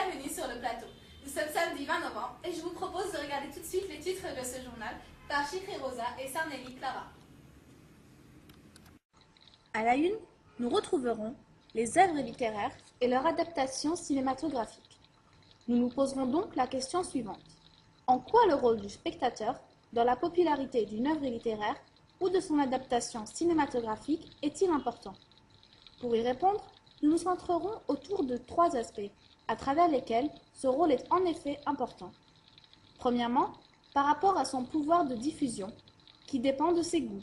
bienvenue sur le plateau. Nous sommes samedi 20 novembre et je vous propose de regarder tout de suite les titres de ce journal par Chifré Rosa et Sarnelli Clara. À la une, nous retrouverons les œuvres littéraires et leur adaptation cinématographique. Nous nous poserons donc la question suivante. En quoi le rôle du spectateur dans la popularité d'une œuvre littéraire ou de son adaptation cinématographique est-il important? Pour y répondre, nous nous centrerons autour de 3 aspects, à travers lesquels ce rôle est en effet important. Premièrement, par rapport à son pouvoir de diffusion, qui dépend de ses goûts.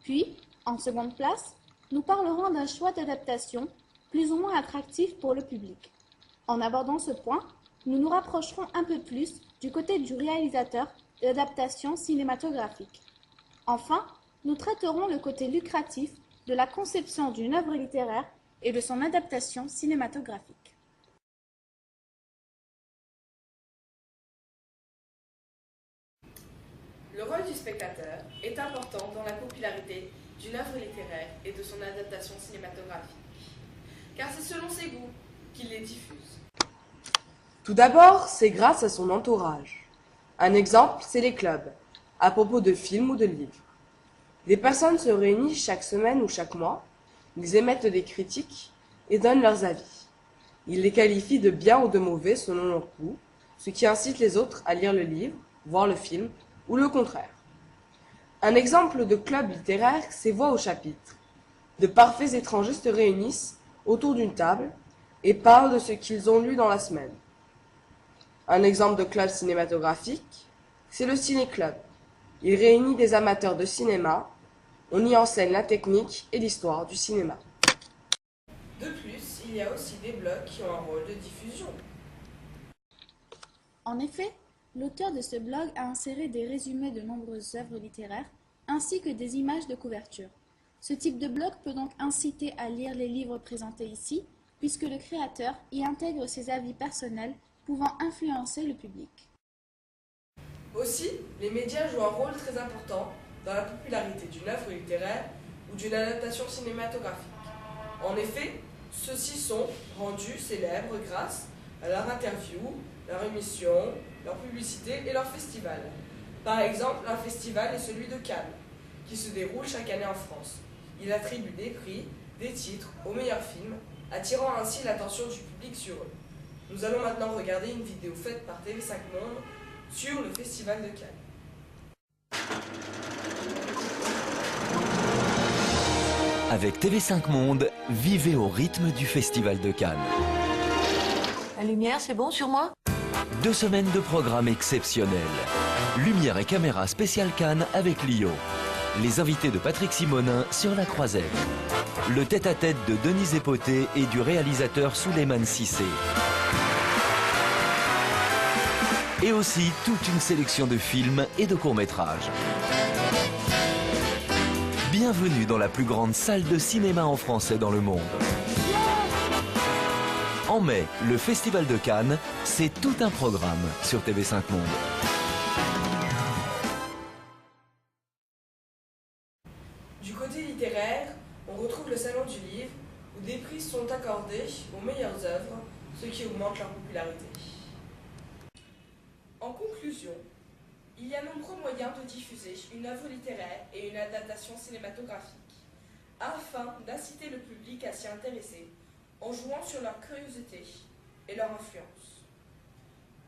Puis, en seconde place, nous parlerons d'un choix d'adaptation plus ou moins attractif pour le public. En abordant ce point, nous nous rapprocherons un peu plus du côté du réalisateur d'adaptation cinématographique. Enfin, nous traiterons le côté lucratif de la conception d'une œuvre littéraire et de son adaptation cinématographique. Le rôle du spectateur est important dans la popularité d'une œuvre littéraire et de son adaptation cinématographique, car c'est selon ses goûts qu'il les diffuse. Tout d'abord, c'est grâce à son entourage. Un exemple, c'est les clubs, à propos de films ou de livres. Des personnes se réunissent chaque semaine ou chaque mois, ils émettent des critiques et donnent leurs avis. Ils les qualifient de bien ou de mauvais selon leur goût, ce qui incite les autres à lire le livre, voir le film, ou le contraire. Un exemple de club littéraire, c'est Voix au chapitre. De parfaits étrangers se réunissent autour d'une table et parlent de ce qu'ils ont lu dans la semaine. Un exemple de club cinématographique, c'est le Ciné-Club. Il réunit des amateurs de cinéma, on y enseigne la technique et l'histoire du cinéma. De plus, il y a aussi des blogs qui ont un rôle de diffusion. En effet, l'auteur de ce blog a inséré des résumés de nombreuses œuvres littéraires ainsi que des images de couverture. Ce type de blog peut donc inciter à lire les livres présentés ici, puisque le créateur y intègre ses avis personnels pouvant influencer le public. Aussi, les médias jouent un rôle très important dans la popularité d'une œuvre littéraire ou d'une adaptation cinématographique. En effet, ceux-ci sont rendus célèbres grâce à leur interview, leur émission, leur publicité et leur festival. Par exemple, un festival est celui de Cannes, qui se déroule chaque année en France. Il attribue des prix, des titres aux meilleurs films, attirant ainsi l'attention du public sur eux. Nous allons maintenant regarder une vidéo faite par TV5 Monde sur le festival de Cannes. Avec TV5 Monde, vivez au rythme du festival de Cannes. La lumière, c'est bon sur moi? 2 semaines de programme exceptionnel. Lumière et caméra spéciale Cannes avec Lio. Les invités de Patrick Simonin sur la croisette. Le tête-à-tête de Denise Epoté et du réalisateur Souleymane Cissé. Et aussi toute une sélection de films et de courts-métrages. Bienvenue dans la plus grande salle de cinéma en français dans le monde. En mai, le Festival de Cannes, c'est tout un programme sur TV5 Monde. Du côté littéraire, on retrouve le Salon du Livre, où des prix sont accordés aux meilleures œuvres, ce qui augmente leur popularité. En conclusion, il y a nombreux moyens de diffuser une œuvre littéraire et une adaptation cinématographique, afin d'inciter le public à s'y intéresser, en jouant sur leur curiosité et leur influence.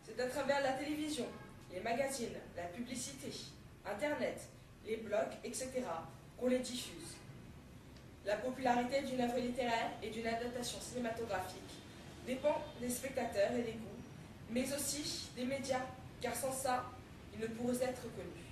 C'est à travers la télévision, les magazines, la publicité, Internet, les blogs, etc. qu'on les diffuse. La popularité d'une œuvre littéraire et d'une adaptation cinématographique dépend des spectateurs et des goûts, mais aussi des médias, car sans ça, ils ne pourraient être connus.